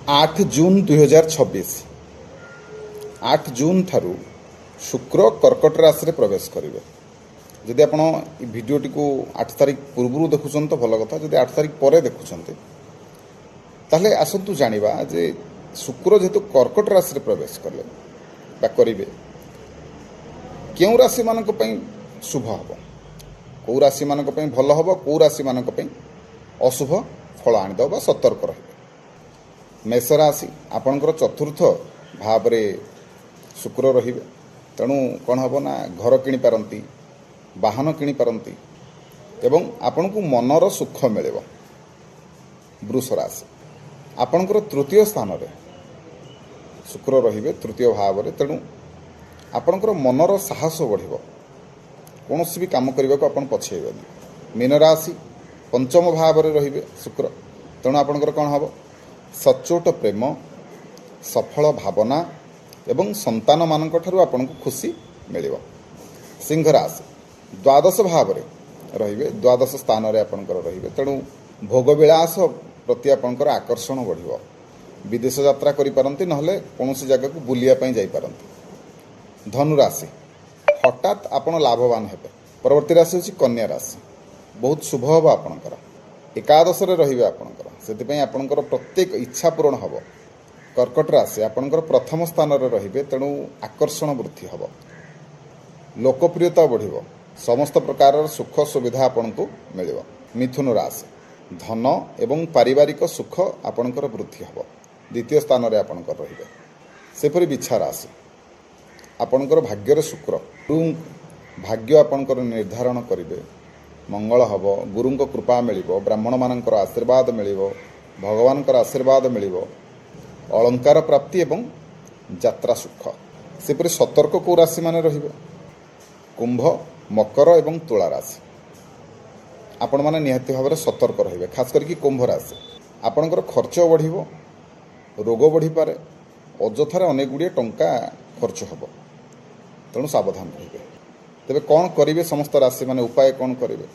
8 जून 2026 8 जून ठारू शुक्र कर्कट राशि रे प्रवेश करेंगे। जदि आपण भिडटी को 8 तारीख पूर्व देखुं तो भल कथा, जदि 8 तारीख पर देखुं ताहले आसतु जानिबा जे शुक्र जेहेतु कर्कट राशि रे प्रवेश कले बा करिवे, केउ राशि मानक पई शुभ हबो, कौ राशि मानक पई भल हबो, कौ राशि मानक पई अशुभ फल आनिदो बा सतर्क रहिबे। मेष राशि आपणकर चतुर्थ भाव रे शुक्र रहिबे, तेणु कौन हम ना घर किणी पारंती, वाहन किणी पारंती एवं आपण को मनर सुख मिले। वृष राशि आपणकर तृतीय स्थान रे शुक्र रहिबे तृतीय भाव रे, तेणु आपणकर मनर साहस बढ़िबो, कौन भी काम करने को आपण पछेबेनी। मीन राशि पंचम भाव रे रहिबे शुक्र, तेणु आपणकर कौन हम सचोट प्रेम, सफल भावना एवं संतान मानक ठारू आपन को खुशी मिलिबो। सिंह राशि द्वादश भाव रे रहिबे, द्वादश स्थान रे आपनकर रहिबे, तेणु भोग विलास प्रति आपनकर आकर्षण बढ़िबो। विदेश यात्रा करि पारंती, नहले कोनोसी जगह को बुलिया पई जाई पारंती। धनु राशि हठात आपण लाभवान हेबे। परवर्ती राशि होची कन्या राशि, बहुत शुभ हबो आपनकर। एकादश रे रहिबे आपनकर, सेति पई आपनकर प्रत्येक इच्छा पूर्ण हबो। कर्कट राशि आपनकर प्रथम स्थान रे रहिबे, तेणु आकर्षण वृद्धि हबो, लोकप्रियता बढ़िबो, समस्त प्रकार सुख सुविधा आपनको मिलिबो। मिथुन राशि धन एवं पारिवारिक सुख आपनकर वृद्धि हबो, द्वितीय स्थान रे आपनकर रहिबे। सेपरि बिच्छा राशि आपनकर भाग्य रे शुक्र, भाग्य आपनकर निर्धारण करिवे, मंगल हबो, गुरुंक कृपा मिलिबो, ब्राह्मण मानकर आशीर्वाद मिलिबो, भगवानकर आशीर्वाद मिलिबो, अलंकार प्राप्ति एवं यात्रा सुख। सेपरि सतर्क को राशि माने रहिबे कुंभ, मकर एवं तुला राशि। आपण माने निहाती भाव सतर्क रहिबे, खास करके कुंभ राशि आपणकर खर्च बढ़िबो, रोग बढ़ी पारे, अजथार अनेक गुड़िए टंका खर्च हबो, तेणु सावधान रहिबे। तेबे कौन करिवे समस्त राशि माने उपाय कौन करिवे?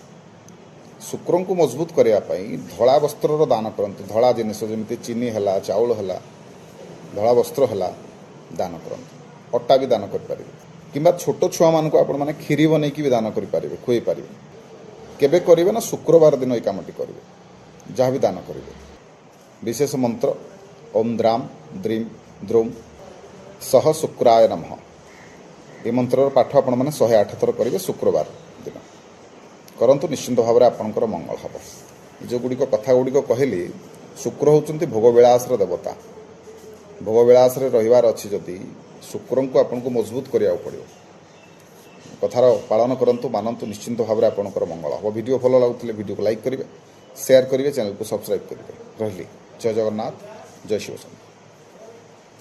शुक्र को मजबूत करने धला वस्त्र दान करते, धला जिनिस जमी चीनी है, चाउल है, धला वस्त्र है दान करते, अटा भी दान करें कि छोट छुआ मान मैंने खीरी बन भी दान करें, खुई पारे। केबे करेंगे ना शुक्रवार दिन ये कमटी करेंगे, जहाँ भी दान करेंगे। विशेष मंत्र ओम द्राम द्रीम द्रुम सह शुक्राय नमः, ये मंत्र पाठ आपण मैंने 108 थर करेंगे शुक्रवार दिन करंतु, निश्चिंत भाव में आपंकर मंगल हम। जो गुड़िक कथा गुड़िक कहली, शुक्र होचंती भोग विलास देवता, भोग विलास रहिबार अच्छी जदि शुक्र को आपन को मजबूत करिया पड़ो। कथार पालन करंतु, मानंतु, निश्चिंत भाव में आपंकर मंगल हम। वीडियो भल लगुले वीडियो को लाइक करेंगे, शेयर करेंगे, चैनल को सब्सक्राइब करेंगे। रही जय जगन्नाथ, जय शिवशंकर।